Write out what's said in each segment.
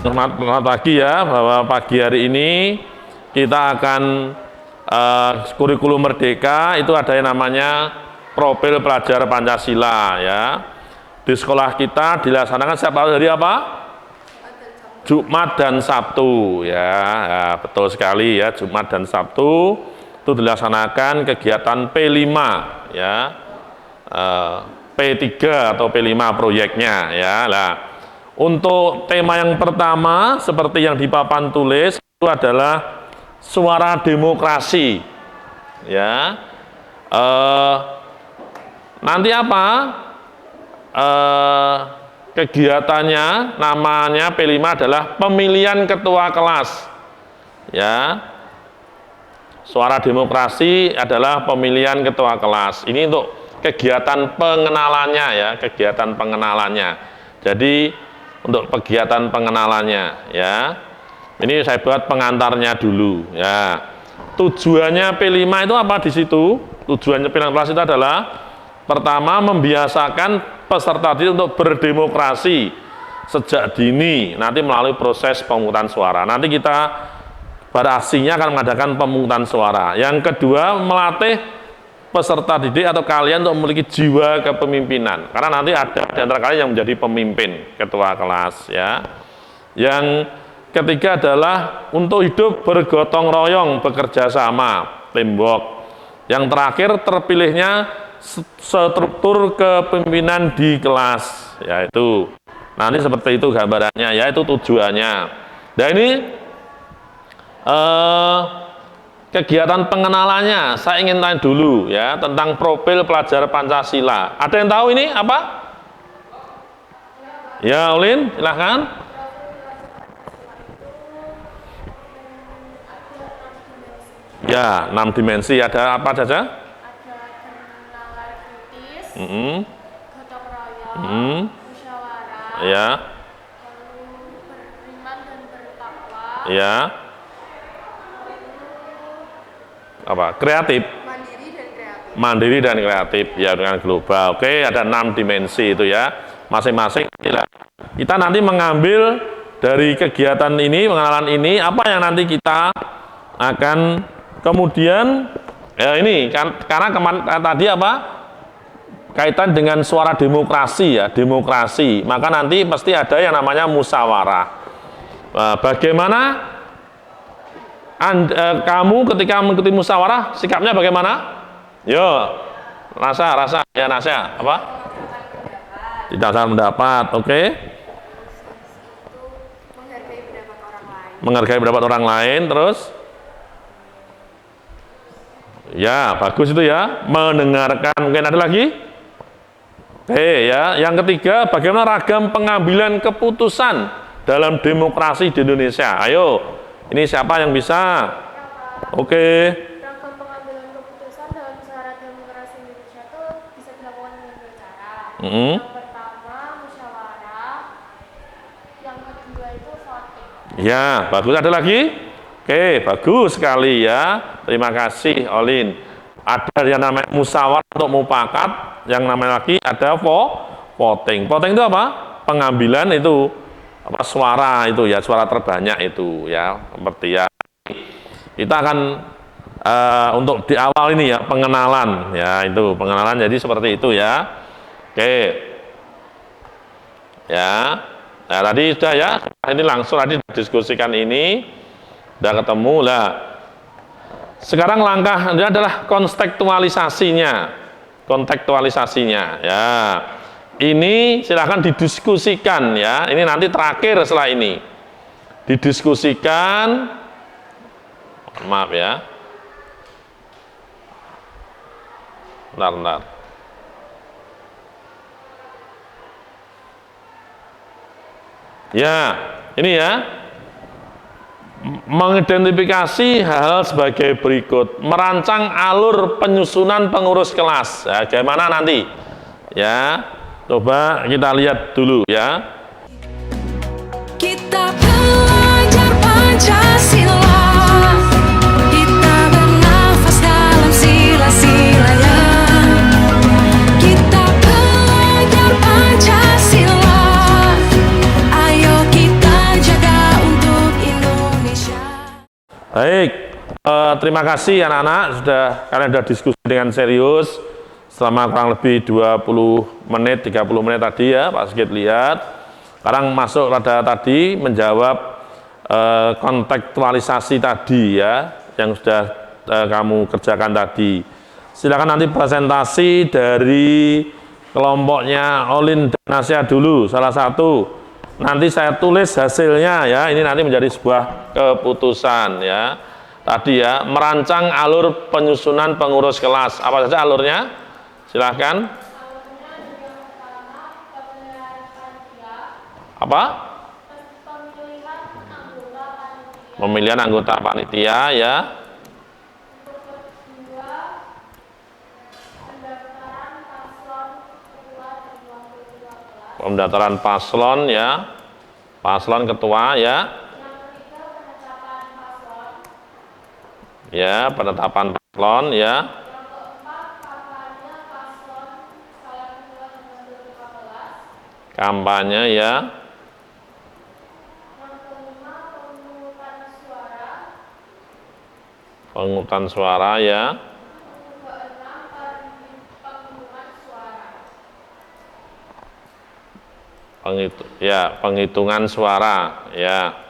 Selamat pagi ya, bahwa pagi hari ini kita akan kurikulum merdeka itu ada yang namanya profil pelajar Pancasila ya. Di sekolah kita dilaksanakan setiap hari apa? Jumat dan Sabtu ya, betul sekali ya, Jumat dan Sabtu itu dilaksanakan kegiatan P5 ya, P3 atau P5 proyeknya ya. Lah, untuk tema yang pertama seperti yang di papan tulis itu adalah suara demokrasi ya. Nanti apa? Kegiatannya namanya P5 adalah pemilihan ketua kelas ya. Suara demokrasi adalah pemilihan ketua kelas. Ini untuk kegiatan pengenalannya ya, kegiatan pengenalannya. Jadi untuk kegiatan pengenalannya ya. Ini saya buat pengantarnya dulu ya. Tujuannya P5 itu apa di situ? Tujuannya pilihan kelas itu adalah pertama membiasakan peserta didik untuk berdemokrasi sejak dini, nanti melalui proses pemungutan suara. Nanti kita pada aksinya akan mengadakan pemungutan suara. Yang kedua, melatih peserta didik atau kalian untuk memiliki jiwa kepemimpinan, karena nanti ada di antara kalian yang menjadi pemimpin ketua kelas ya. Yang ketiga adalah untuk hidup bergotong royong, bekerja sama, teamwork. Yang terakhir, terpilihnya struktur kepemimpinan di kelas, yaitu nanti seperti itu gambarannya, yaitu tujuannya. Dan ini kegiatan pengenalannya saya ingin tanya dulu ya tentang profil pelajar Pancasila. Ada yang tahu ini apa? Ya, Ulin, silahkan. Ya, 6 dimensi. Ada apa saja? Gotong royong, musyawarah, Ya, lalu beriman dan bertakwa, ya. Apa? Kreatif. Mandiri dan kreatif ya, dengan global. Oke, ada 6 dimensi itu ya. Masing-masing kita nanti mengambil dari kegiatan ini, pengenalan ini, apa yang nanti kita akan kemudian ya ini kan, karena tadi apa? Kaitan dengan suara demokrasi ya, demokrasi. Maka nanti pasti ada yang namanya musyawarah. Nah, bagaimana kamu ketika mengikuti musyawarah sikapnya bagaimana? Yo, rasa ya, Nasya apa? Tidak salah pendapat, oke? Menghargai pendapat orang lain, terus? Ya, bagus itu ya. Mendengarkan, mungkin ada lagi? Oke ya, yang ketiga, bagaimana ragam pengambilan keputusan dalam demokrasi di Indonesia? Ayo, ini siapa yang bisa? Oke. ragam pengambilan keputusan dalam syarat demokrasi Indonesia itu bisa dilakukan dengan dua cara. Yang pertama musyawarah, yang kedua itu voting. Ya, bagus. Ada lagi? Oke, bagus sekali ya. Terima kasih, Olin. Ada yang namanya musyawarah untuk mufakat, yang namanya lagi ada voting. Voting itu apa? Pengambilan itu apa, suara itu ya, suara terbanyak itu ya, seperti ya. Kita akan untuk di awal ini ya, pengenalan ya, itu pengenalan, jadi seperti itu ya. Oke ya. Nah, tadi sudah ya, ini langsung tadi diskusikan ini udah ketemu lah. Sekarang langkah ini adalah kontekstualisasinya ya. Ini silahkan didiskusikan ya. Ini nanti terakhir setelah ini didiskusikan. Maaf ya. Bentar. Ya, ini ya. Mengidentifikasi hal sebagai berikut. Merancang alur penyusunan pengurus kelas. Ya, bagaimana nanti? Ya, coba kita lihat dulu ya. Kita belajar Pancasila, kita bernafas dalam sila-silanya. Kita belajar Pancasila, ayo kita jaga Baik, terima kasih anak-anak kalian sudah diskusi dengan serius selama kurang lebih 20 menit, 30 menit tadi ya, Pak Sigit lihat. Sekarang masuk pada tadi menjawab kontekstualisasi tadi ya, yang sudah kamu kerjakan tadi. Silakan nanti presentasi dari kelompoknya Olin dan Nasya dulu, salah satu. Nanti saya tulis hasilnya ya, ini nanti menjadi sebuah keputusan ya. Tadi ya, merancang alur penyusunan pengurus kelas. Apa saja alurnya? Silahkan. Alurnya yang pertama pemilihan panitia. Apa? Pemilihan anggota panitia. Pemilihan anggota panitia ya. Untuk kedua pendaftaran paslon ketua dan wakil ketua kelas. Pendaftaran paslon ya. Paslon ketua ya. Yang ketiga penetapan paslon. Ya, penetapan paslon ya. Yang keempat kampanye paslon calon ketua dan wakil ketua kelas. Kampanye ya. Yang kelima pemungutan suara. Pemungutan suara ya. Yang keenam penghitungan suara. Penghitungan suara ya.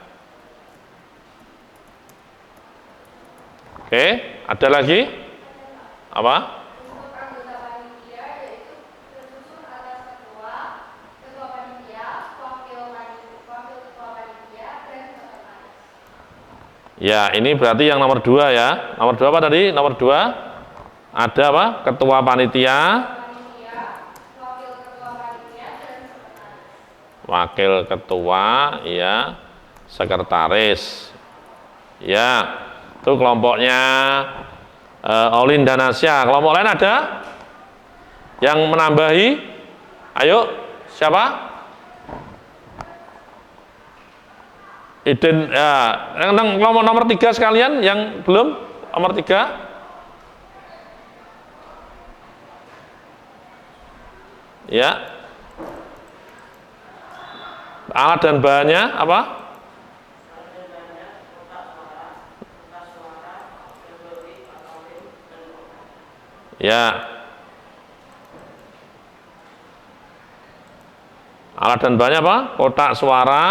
Oke, ada lagi? Apa? Untuk anggota panitia yaitu tersusun atas ketua, ketua panitia, wakil ketua panitia, dan sekretaris. Ya, ini berarti yang nomor 2 ya. Nomor 2 apa tadi? Nomor 2 ada apa? Ketua panitia, Panitia, wakil ketua panitia, dan sekretaris. wakil ketua, ya, sekretaris. Ya, itu kelompoknya Olin dan Nasya. Kelompok lain ada yang menambahi? Ayo, siapa? Iden, ya, yang kelompok nomor 3 sekalian yang belum nomor 3. Ya. Alat dan bahannya apa? Ya. Alat dan bahannya apa? Kotak suara.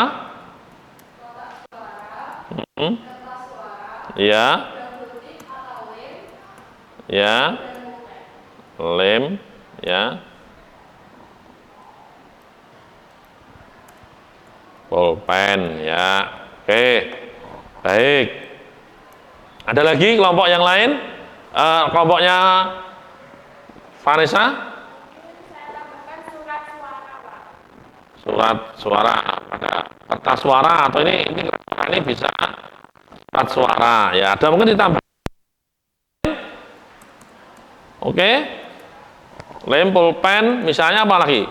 Ya. Ya. Lem. Ya. Pulpen ya. Oke. Baik. Ada lagi kelompok yang lain? Kelompoknya Vanessa? Saya tambahkan surat suara, Pak. Surat suara pada kertas suara atau ini bisa surat suara ya. Ada mungkin ditambah. Oke. Lem, pulpen, misalnya apa lagi?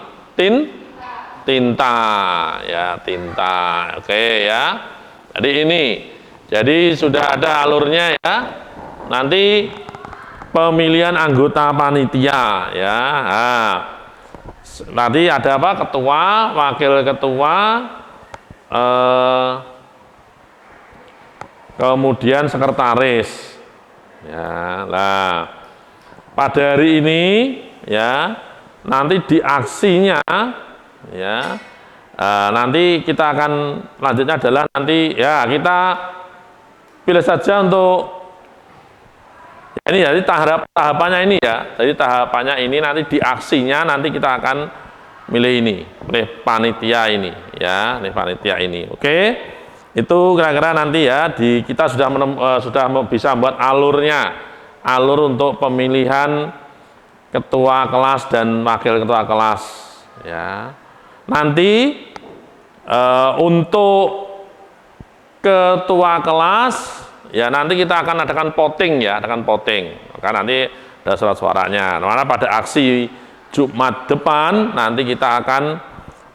Tinta ya, tinta. Oke ya. Jadi sudah ada alurnya ya. Nanti pemilihan anggota panitia ya. Nah, nanti ada apa? Ketua, wakil ketua, kemudian sekretaris. Ya, nah pada hari ini ya, nanti di aksinya ya, nanti kita akan lanjutnya adalah nanti ya kita pilih saja untuk ya, ini jadi tahapannya ini ya. Jadi tahapannya ini nanti di aksinya nanti kita akan milih panitia ini ya, ini panitia ini. Oke. Itu kira-kira nanti ya kita sudah bisa membuat alur untuk pemilihan ketua kelas dan wakil ketua kelas ya. Nanti untuk ketua kelas ya nanti kita akan adakan voting ya, maka nanti ada surat suaranya. Karena pada aksi Jumat depan nanti kita akan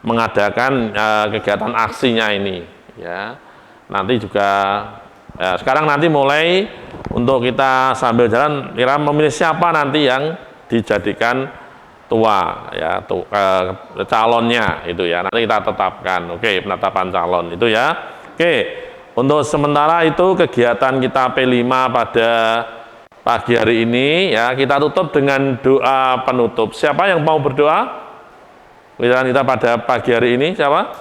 mengadakan kegiatan aksinya ini ya. Nanti juga ya, sekarang nanti mulai untuk kita sambil jalan kira memilih siapa nanti yang dijadikan tua ya, calonnya itu ya. Nanti kita tetapkan. Oke, penetapan calon itu ya. Oke. Untuk sementara itu kegiatan kita P5 pada pagi hari ini ya, kita tutup dengan doa penutup. Siapa yang mau berdoa? Kita pada pagi hari ini siapa?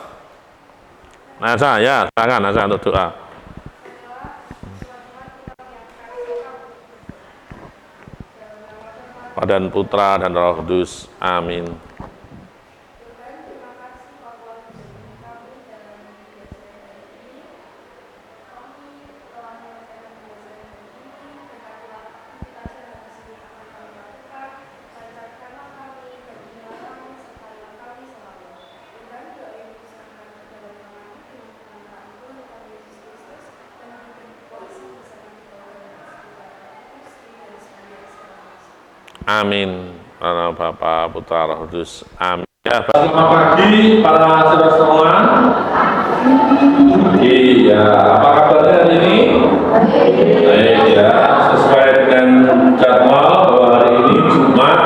Nasa ya, silakan Nasa untuk doa. Dan Putra dan Roh Kudus. Amin. Amin. Karena Bapa, Putra, Roh Kudus. Amin. Ya, selamat pagi para saudara semua. Iya, apa kabarnya hari ini? Baik ya, sesuai dengan jadwal bahwa hari ini Jumat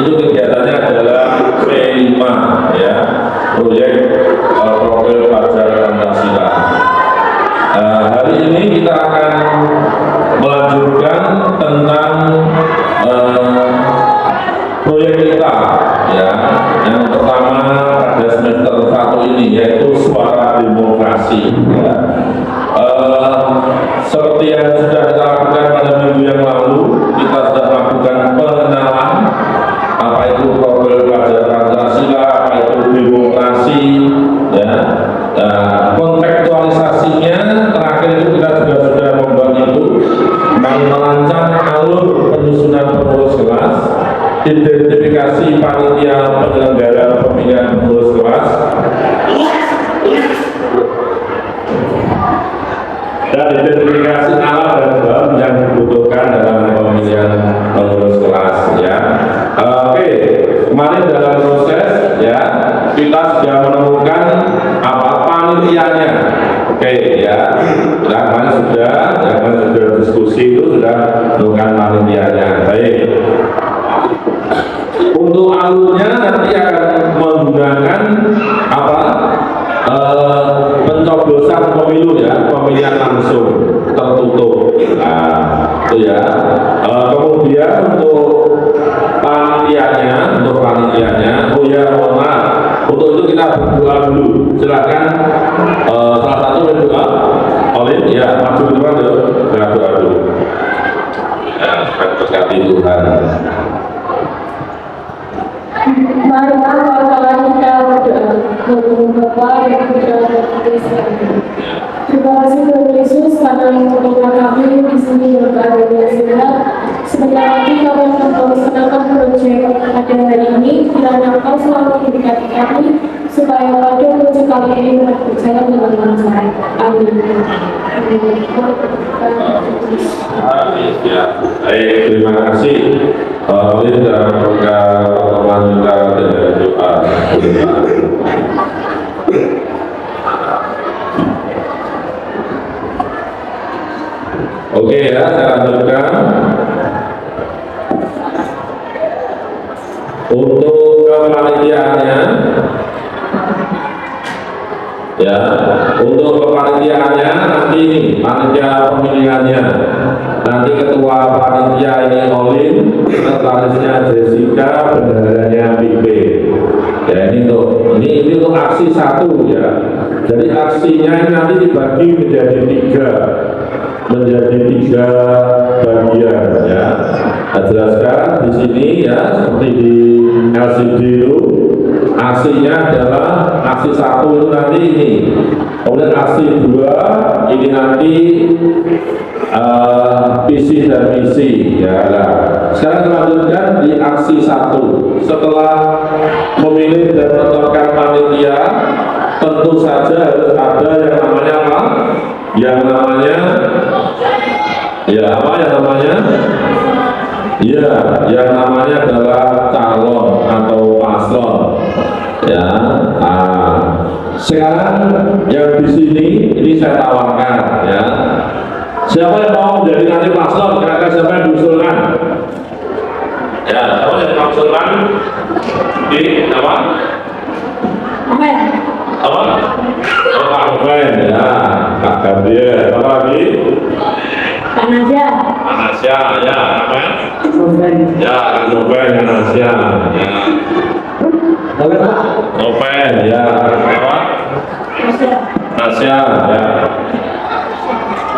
itu kegiatannya adalah P5 ya, proyek profil pelajar Pancasila. Hari ini kita akan melanjutkan tentang proyek kita ya, yang pertama pada semester 1 ini yaitu suara demokrasi ya. Seperti yang sudah kita lakukan pada minggu yang lalu, kita sudah melakukan pengenalan apa itu profil pelajar Pancasila, apa itu demokrasi ya. Kontekstualisasinya terakhir itu kita juga sudah membuat itu merancang alur penyusunan pengurus kelas, identifikasi panitia penyelenggara pemilihan pengurus kelas, dan identifikasi alat dan bahan yang dibutuhkan dalam pemilihan pengurus kelas ya. Oke, kemarin dalam proses ya kita sudah menemukan apa panitianya. Oke ya, kemarin sudah diskusi itu sudah menemukan panitianya. Baik. Untuk alurnya nanti akan menggunakan apa? Pencoblosan pemilu ya, pemilihan langsung tertutup. Nah, itu ya. Kemudian untuk panitianya, oh ya mohon maaf. Untuk itu kita berdoa dulu. Silakan salah satu berdoa. Oleh ya maju ke depan dulu. Berdoa dulu. Ya, berkati Tuhan. Mari kawan-kawan kita berdoa. Bapa dan Putra dan Roh Kudus. Terima kasih Tuhan Yesus karena mengumpulkan kami di sini berada di sehat. Sebentar lagi kami akan melaksanakan proyek pada hari ini. Kiranya Engkau selalu memberkati kami supaya pada proyek kali ini dapat berjalan dengan lancar. Amin. Ya, baik, terima kasih. Oleh dan pertemuan kita dengan doa. Oke ya, saya lanjutkan. Untuk kepanitiaannya, ya, untuk kepanitiaannya nanti ini panitia pemilihannya. Nanti ketua panitia ini Olin, sekretarisnya Jessica, bendaharanya Pipe. Ya ini untuk aksi 1 ya. Jadi aksinya ini nanti dibagi menjadi 3 bagian ya. Saya jelaskan di sini ya, seperti di LCD itu aksinya adalah aksi 1 itu nanti ini, kemudian aksi 2 ini nanti visi dan misi ya. Nah, sekarang lanjutkan di aksi 1. Setelah memilih dan menentukan panitia, tentu saja harus ada yang namanya apa? Yang namanya yang namanya adalah calon atau paslon ya. Nah, sekarang yang di sini ini saya tawarkan ya, siapa yang mau menjadi nanti paslon, kira-kira siapa yang diusulkan ya? Siapa yang diusulkan di apa? Apa? Pak Noven ya, Kak Gabriel, apa lagi? Kak Nadia. Anasya, ya, apa? Ya, Nopen, Anasya, ya. Nopen, ya, apa? Nasya, ya.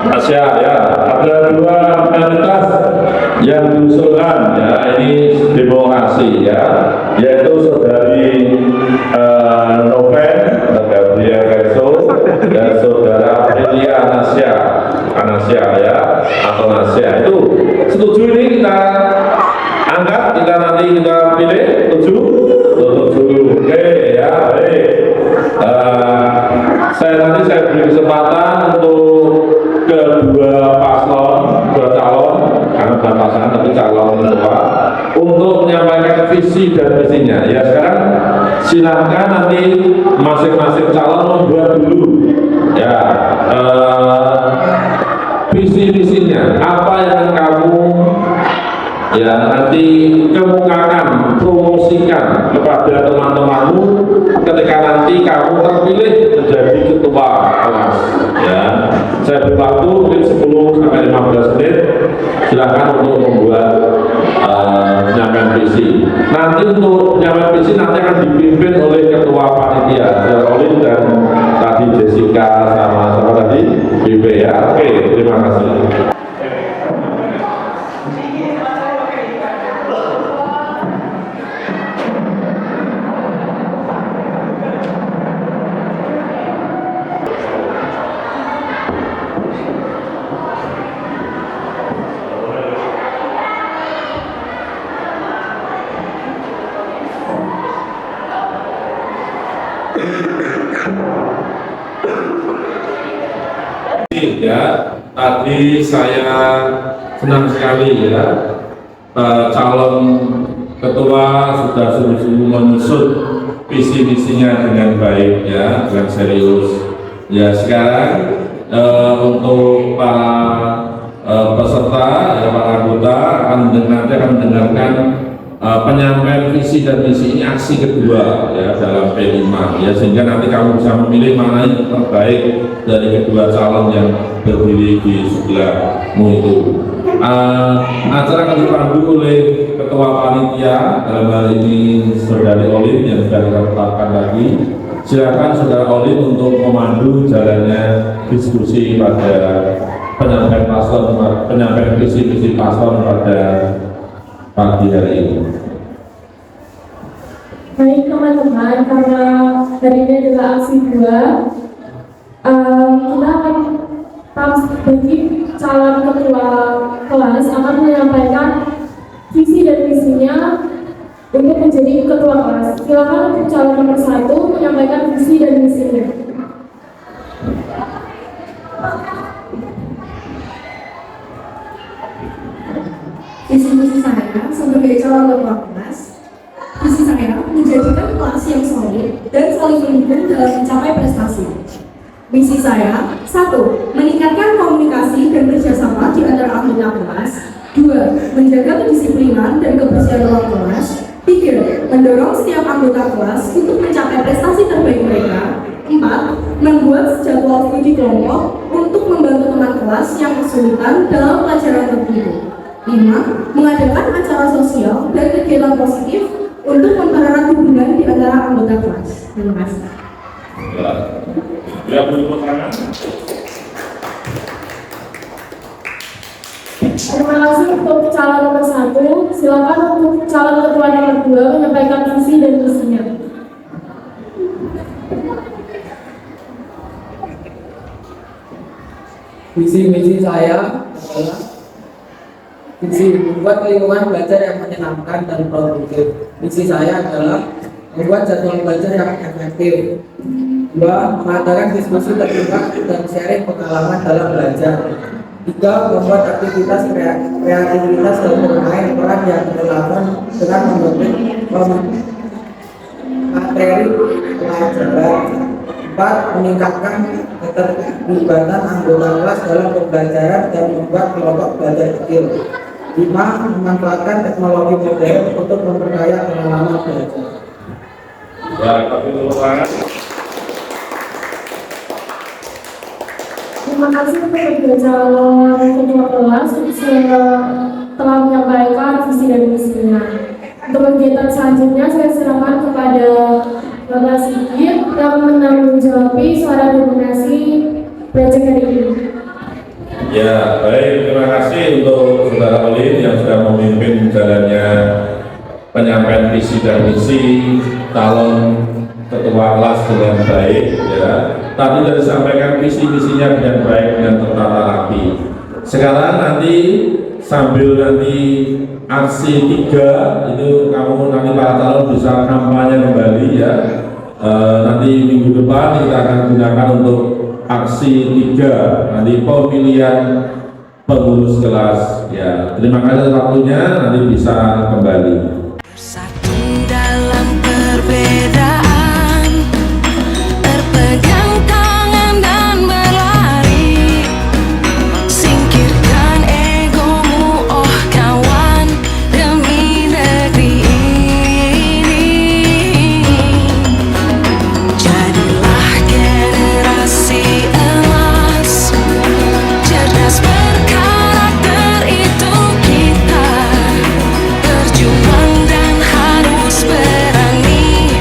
Nasya, ya. Ada dua entitas yang diusulkan, ya. Ini demokrasi, ya. Yaitu saudari Nopen, Gabriel Kenzo, dan saudara Aprilia Anasya, ya, atau Nasya. Itu setuju ini kita angkat, kita nanti kita pilih. Setuju? Oke, ya, baik. Saya beri kesempatan untuk kedua paslon, dua calon, karena bukan pasangan tapi calon kedua, untuk menyampaikan visi dan misinya. Ya, sekarang silahkan nanti masing-masing calon membuat dulu, ya, visi misinya. Apa yang kamu ya nanti kemukakan, promosikan kepada teman-temanmu ketika nanti kamu terpilih menjadi ketua kelas, ya. Saya beri waktu mungkin 10 sampai 15 menit, silakan untuk membuat penyampaian visi. Nanti untuk penyampaian visi nanti akan dipimpin oleh ketua panitia, Olin dan tadi Jessica sama tadi BB, ya. Oke, terima kasih. Ya, tadi saya senang sekali, ya, calon ketua sudah sungguh-sungguh menyusun visi misinya dengan baik, ya, dengan serius. Ya, sekarang untuk para peserta, ya, para anggota nanti akan mendengarkan penyampaian visi dan misi ini aksi kedua, ya, dalam P5, ya, sehingga nanti kamu bisa memilih mana yang terbaik dari kedua calon yang berdiri di sebelahmu itu. Acara akan dipandu oleh ketua panitia, dalam hal ini saudari Olin yang sudah kita tetapkan tadi. Silakan saudara Olin untuk memandu jalannya diskusi pada penyampaian visi misi paslon pada pagi hari ini. Baik teman-teman, karena hari ini adalah aksi 2, kita akan bagi calon ketua kelas akan menyampaikan visi dan misinya untuk menjadi ketua kelas. Silakan untuk calon nomor 1 menyampaikan visi dan misinya. Visi misi saya sebagai calon ketua kelas, visi saya menjadikan kelas yang solid dan saling mendukung dalam mencapai prestasi. Misi saya, 1. Meningkatkan komunikasi dan kerjasama di antara anggota kelas. 2. Menjaga kedisiplinan dan kebersihan ruang kelas. 3. Mendorong setiap anggota kelas untuk mencapai prestasi terbaik mereka. 4. Membuat jadwal studi kelompok untuk membantu teman kelas yang kesulitan dalam pelajaran tertentu. 5. Mengadakan acara sosial dan kegiatan positif untuk mempererat hubungan di antara anggota kelas. Terima kasih. Ya, tepuk tangan. Terima kasih untuk calon nomor 1. Silakan untuk calon ketua nomor 2 menyampaikan visi dan misinya. Visi misi saya adalah visi membuat lingkungan belajar yang menyenangkan dan produktif. Misi saya adalah membuat jadwal belajar yang efektif. 2. Mengadakan diskusi terbuka dan sharing pengalaman dalam belajar. 3. Membuat aktivitas kreativitas dan bermain peran yang relevan dengan membentuk materi pelajaran. 4. Meningkatkan keterlibatan anggota kelas dalam pembelajaran dan membuat kelompok belajar kecil. 5. Memanfaatkan teknologi modern untuk memperkaya pengalaman belajar. Ya, tapi Terima kasih untuk kedua calon ketua kelas telah menyampaikan visi dan misinya. Untuk kegiatan selanjutnya saya serahkan kepada Bapak Sigit yang menanggung-jawabi suara dominasi project hari ini. Ya, baik. Terima kasih untuk Saudara Olin yang sudah memimpin jalannya penyampaian visi dan misi calon ketua kelas dengan baik. Ya, tadi sudah disampaikan visi misinya dengan baik dan tertata rapi. Sekarang nanti sambil nanti aksi 3 itu kamu nanti para calon bisa kampanye kembali ya. Nanti minggu depan kita akan gunakan untuk aksi 3 nanti pemilihan pengurus kelas ya. Terima kasih waktunya, nanti bisa kembali. Bersatu dalam perbedaan, berpegang tangan dan berlari. Singkirkan egomu, oh kawan, demi negeri ini. Jadilah generasi emas, cerdas berkarakter itu kita. Berjuang dan harus berani,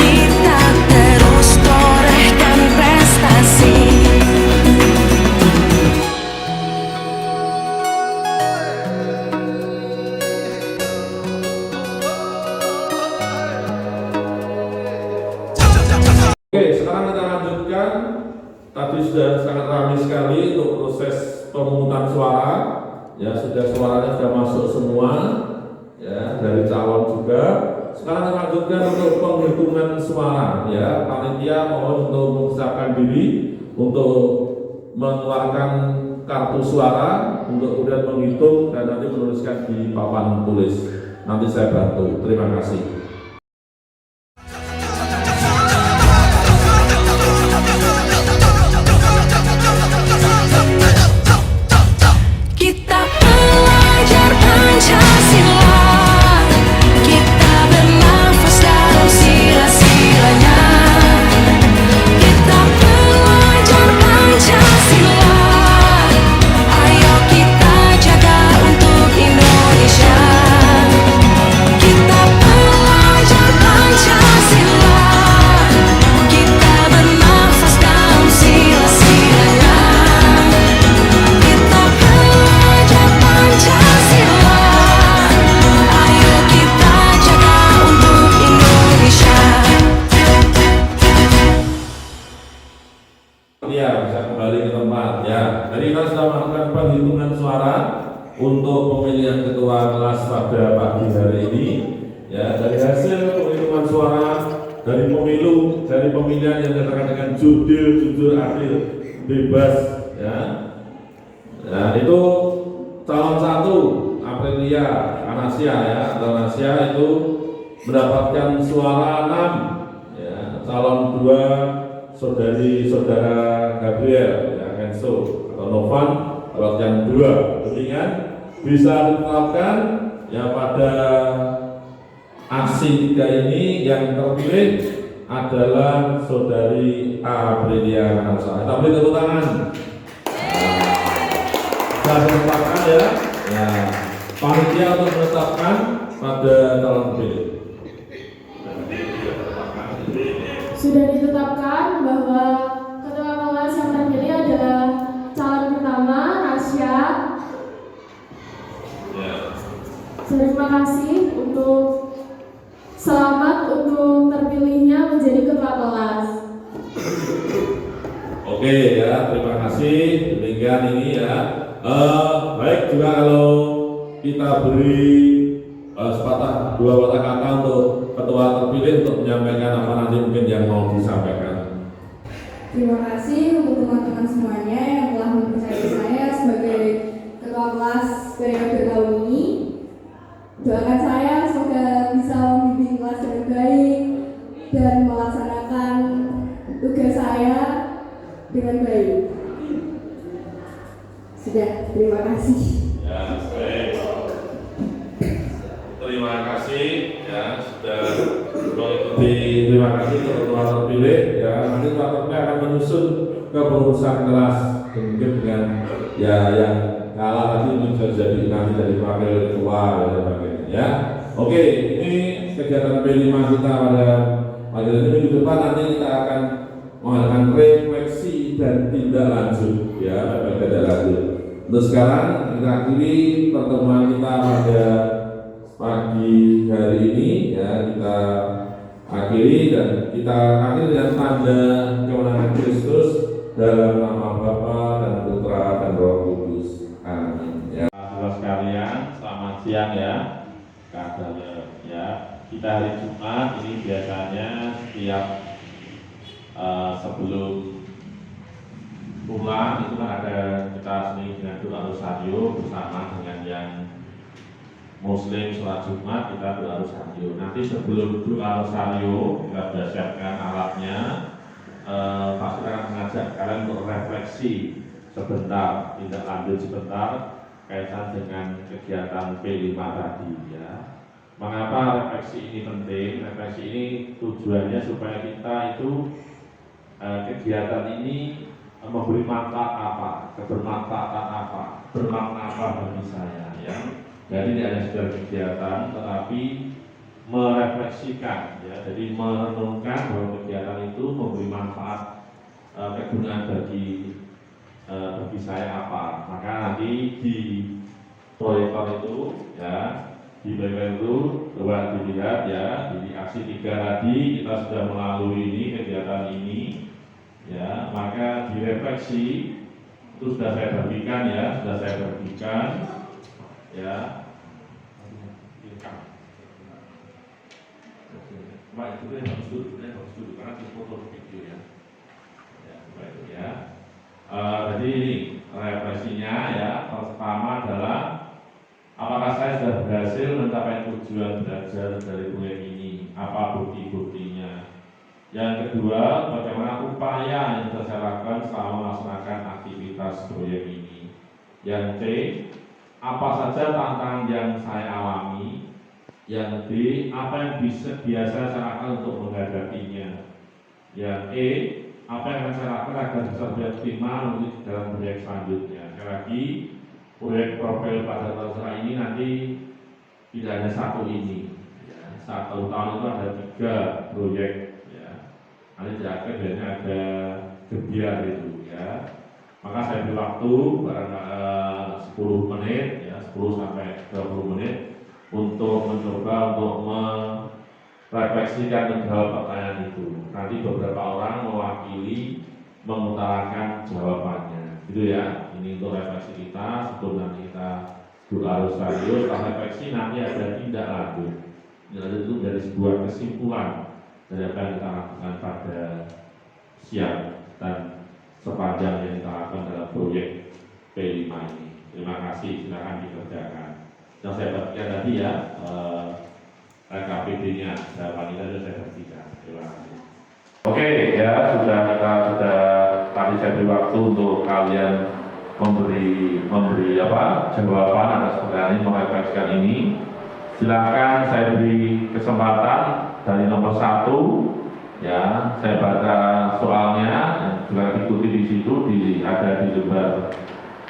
kita terus torehkan prestasi. Oke, sekarang kita lanjutkan. Tadi sudah sangat ramai sekali untuk proses pemungutan suara. Ya, sudah suaranya sudah masuk semua. Ya, dari calon juga. Sekarang kita lanjutkan untuk penghitungan suara. Ya, panitia mohon untuk mengucapkan diri untuk mengeluarkan kartu suara untuk kemudian menghitung dan nanti menuliskan di papan tulis. Nanti saya bantu. Terima kasih. Kita belajar Pancasila, kita bernafas dalam sila-silanya. Kita belajar Pancasila, ayo kita jaga untuk Indonesia. Kita belajar Pancasila, kita bernafas dalam sila-silanya. Kita belajar Pancasila, ayo kita jaga untuk Indonesia. Ya, bisa kembali ke tempat ya. Jadi kita sudah melakukan penghitungan suara untuk pemilihan ketua kelas pada pagi hari ini. Ya, dari hasil penghitungan suara dari pemilu, dari pemilihan yang dikatakan dengan jujur, adil, bebas, ya. Nah, itu calon 1 Aprilia Anasia ya, Anasia itu mendapatkan suara 6. Ya, calon 2 saudara Gabriel ya, Kenso atau Novan mendapatkan 2. Demikian bisa diterapkan ya pada aksi 3 ini. Yang terpilih adalah saudari Aprilia Anasia. Kita beri tepuk tangan. Sudah ditetapkan ya. Ya, panitia untuk menetapkan pada calon terpilih. Sudah ditetapkan bahwa ketua kelas yang terpilih adalah calon pertama Rasya. Ya. Terima kasih untuk selamat untuk terpilihnya menjadi ketua kelas. Oke ya, terima kasih. Demikian ini ya. Baik juga kalau kita beri sepatah 2 patah kata untuk ketua terpilih untuk menyampaikan apa nanti mungkin yang mau disampaikan. Terima kasih untuk teman-teman semuanya yang telah mempercayai saya sebagai ketua kelas periode tahun ini. Doakan saya semoga bisa membimbing kelas dengan baik dan melaksanakan tugas saya dengan baik. Sudah, terima kasih. Ya, baik. terima kasih ya sudah mengikuti. Terima kasih teman-teman terpilih ya. Nanti teman terpilih akan menyusun ke pengurusan kelas mungkin dengan ya yang kalah nanti bisa jadi nanti dari wakil ketua dan sebagainya ya. Oke, ini kegiatan P5 kita pada minggu depan. Nanti kita akan mengadakan refleksi dan tindak lanjut ya, tindak lanjut. Untuk sekarang kita akhiri pertemuan kita pada pagi hari ini ya, kita akhiri dan kita akhiri dengan tanda kemenangan Kristus dalam nama Bapa dan Putra dan Roh Kudus. Amin. Ya, saudara sekalian, selamat siang ya. Ya, kita hari Jumat ini biasanya setiap sebelum pulang itu kan ada kita seni dengan doa rosario bersama dengan yang Muslim sholat Jumat, kita doa rosario. Nanti sebelum doa rosario kita sudah siapkan alatnya. Pasti akan mengajak kalian untuk refleksi sebentar, tindak lanjut sebentar kaitan dengan kegiatan P5 tadi ya. Mengapa refleksi ini penting? Refleksi ini tujuannya supaya kita itu kegiatan ini memberi manfaat apa, kebermanfaatan apa, bermakna apa bagi saya ya. Jadi tidak hanya sekedar kegiatan, tetapi merefleksikan ya. Jadi merenungkan bahwa kegiatan itu memberi manfaat kegunaan bagi saya apa. Maka nanti di proyektor itu ya, di bagian itu coba dilihat ya, di aksi 3 tadi kita sudah melalui ini kegiatan ini ya, maka direfleksi itu sudah saya bagikan ya, ya. Cuma itu yang harus dulu karena di foto video ya. Ya, baik ya. Jadi ini refleksinya ya, pertama adalah apakah saya sudah berhasil mencapai tujuan belajar dari proyek ini? Apa bukti-buktinya? Yang kedua, bagaimana upaya yang sudah saya lakukan selama melaksanakan aktivitas proyek ini? Yang C, apa saja tantangan yang saya alami? Yang D, apa yang biasa saya lakukan untuk menghadapinya? Yang E, apa yang akan saya lakukan agar bisa lebih optimal untuk dalam proyek selanjutnya? Sekali lagi, proyek profil pada tahun ini nanti tidak hanya satu ini ya. 1 tahun itu ada 3 proyek ya. Nanti di akhir biasanya ada gebiar itu ya. Maka saya beri waktu barang 10 menit ya, 10 sampai 20 menit untuk mencoba untuk merefleksikan menjawab pertanyaan itu. Nanti beberapa orang mewakili mengutarakan jawabannya gitu ya. Ini untuk refleksi kita sebelum nanti kita doa rosario. Setelah refleksi nanti ada tindak lanjut. Tindak lanjut itu dari sebuah kesimpulan dari apa yang kita lakukan pada siang dan sepanjang yang kita lakukan dalam proyek P5 ini. Terima kasih, silakan dikerjakan. Yang saya bagikan tadi ya, KPD-nya, jawaban kita sudah saya bagikan. Terima kasih. Oke ya, sudah tadi saya beri waktu untuk kalian memberi jawaban atas pertanyaan ini, merefleksikan ini. Silakan saya beri kesempatan dari nomor 1 ya, saya baca soalnya juga diikuti di situ, ada di lembar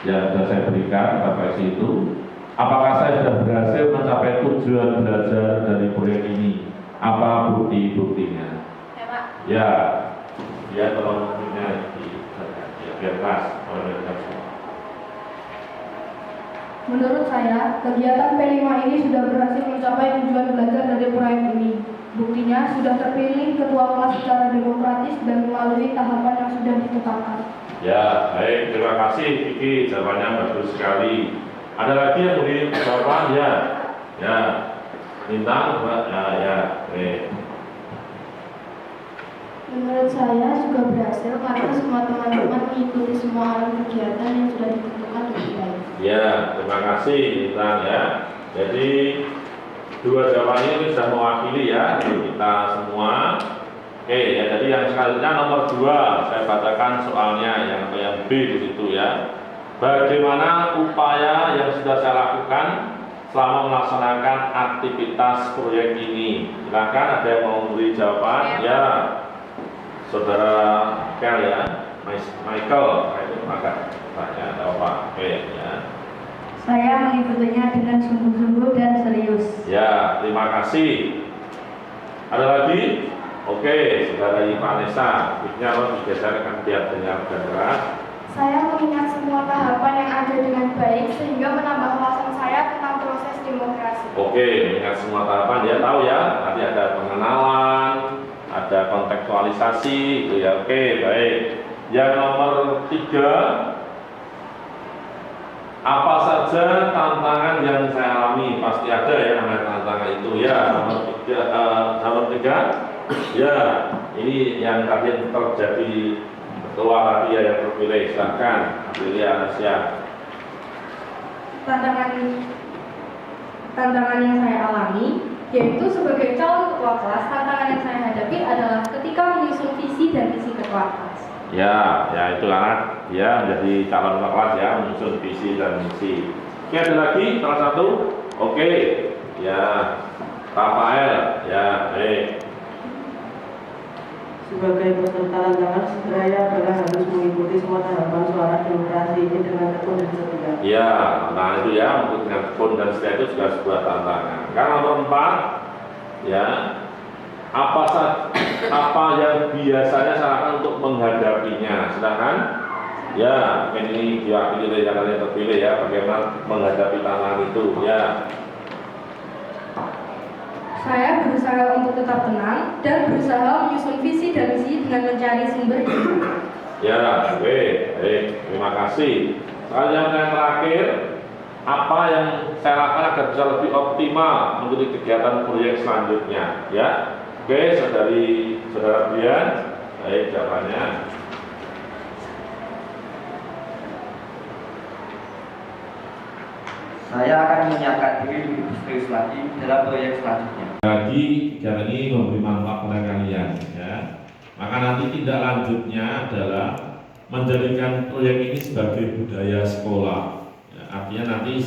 yang sudah saya berikan refleksi itu. Apakah saya sudah berhasil mencapai tujuan belajar dari proyek ini? Apa bukti-buktinya? Ya Pak. Ya, dia tolong punya biar kelas. Menurut saya, kegiatan P5 ini sudah berhasil mencapai tujuan belajar dari proyek ini. Buktinya sudah terpilih ketua kelas secara demokratis dan melalui tahapan yang sudah ditetapkan. Ya, baik, terima kasih Kiki, jawabannya bagus sekali. Ada lagi yang mau jawaban ya? Ya, bintang, ya, baik. Menurut saya juga berhasil karena semua teman-teman mengikuti semua arahan kegiatan yang sudah ditentukan dengan baik. Ya, terima kasih Bintang ya. Jadi 2 jawaban ini sudah mewakili ya untuk kita semua. Oke ya, jadi yang selanjutnya nomor 2 saya bacakan soalnya yang B di situ ya. Bagaimana upaya yang sudah saya lakukan selama melaksanakan aktivitas proyek ini? Silakan, ada yang mau memberi jawaban? Ya, saudara Kel ya, Michael, itu agak banyak apa? Oke ya. Saya mengikutinya dengan sungguh-sungguh dan serius. Ya, terima kasih. Ada lagi? Oke, saudara Vanessa, mic-nya harus digeserkan biar dengar dan keras. Saya mengingat semua tahapan yang ada dengan baik sehingga menambah wawasan saya tentang proses demokrasi. Oke, mengingat semua tahapan dia tahu ya. Nanti ada pengenalan, ada kontekstualisasi, gitu ya. Oke, baik. Yang nomor 3, apa saja tantangan yang saya alami? Pasti ada ya namanya tantangan itu ya. Nomor 3, ya ini yang tadi terjadi ketua tadi ya yang terpilih. Silakan, Aprilia Asia. Tantangan yang saya alami yaitu sebagai calon ketua kelas, tantangan yang saya hadapi adalah ketika menyusun visi dan misi ketua kelas. Ya, ya itu karena dia menjadi calon ketua kelas ya, menyusun visi dan misi. Oke, ada lagi salah satu? Oke, ya Rafael, ya baik. Sebagai peserta tantangan, saya adalah harus mengikuti semua tahapan suara demokrasi ini dengan tekun dan setia. Ya, nah itu ya, mengikuti dengan tekun dan setia itu juga sebuah tantangan. Karena nomor 4, ya, apa yang biasanya saya lakukan untuk menghadapinya? Silakan. Ya, ini diwakili oleh yang kalian terpilih ya, bagaimana menghadapi tantangan itu? Ya. Saya berusaha untuk tetap tenang dan berusaha menyusun visi dan misi dengan mencari sumber dana. Ya, oke, baik, terima kasih. Soal yang terakhir, apa yang saya lakukan agar bisa lebih optimal mengikuti kegiatan proyek selanjutnya? Ya, oke, saudara Brian, baik jawabannya. Saya akan menyiapkan diri lebih serius lagi dalam proyek selanjutnya. Lagi kegiatan ini memberi manfaat pada kalian, ya. Maka nanti tindak lanjutnya adalah menjadikan proyek ini sebagai budaya sekolah. Ya, artinya nanti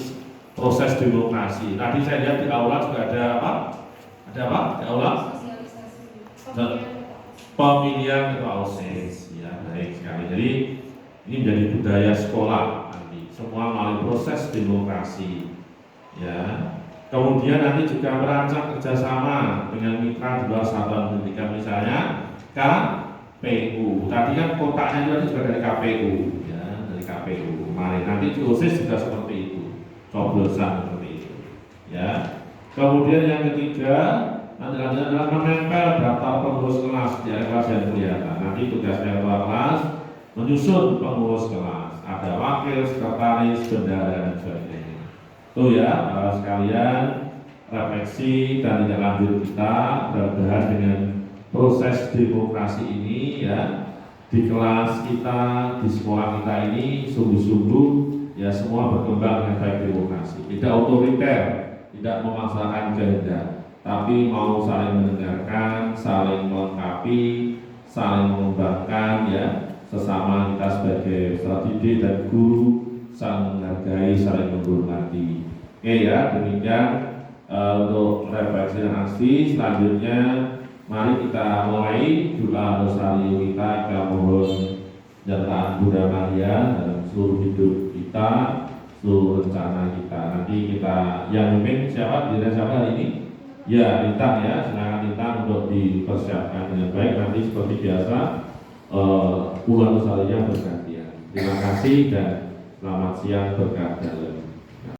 proses demokrasi. Tadi saya lihat di aula juga ada apa? Ada apa di aula? Pemilihan ketua OSIS. Ya, baik sekali. Jadi ini menjadi budaya sekolah. Semua melalui proses demokrasi, ya. Kemudian nanti juga merancang kerjasama dengan mitra di luar satuan pendidikan, misalnya KPU. Tadi kan kotaknya itu juga dari KPU, ya, dari KPU. Kemarin nanti di OSIS juga seperti itu, coblosan seperti itu, ya. Kemudian yang ketiga, nanti adalah menempel daftar pengurus kelas di kelas yang kelihatan. Nanti tugasnya ketua kelas menyusun pengurus kelas. Ada wakil, sekretaris, bendara, dan sebagainya. Itu ya, para sekalian, refleksi dan tindak lanjut kita mudah-mudahan dengan proses demokrasi ini ya di kelas kita, di sekolah kita ini sungguh-sungguh ya semua berkembang dengan baik demokrasi. Tidak otoriter, tidak memaksakan kehendak, tapi mau saling mendengarkan, saling melengkapi, saling mengembangkan ya. Sesama kita sebagai peserta didik dan guru saling menghargai, saling menghormati. Oke ya, demikian untuk refleksi dan aksi. Selanjutnya mari kita mulai doa rosario kita mohon penyertaan Bunda Maria dalam seluruh hidup kita, seluruh rencana kita. Nanti kita yang memimpin siapa? Diri siapa hari ini? Ya, Lintang ya, silakan Lintang untuk dipersiapkan dengan baik. Nanti seperti biasa bulan rosario bergantian. Terima kasih dan selamat siang berkah dalam.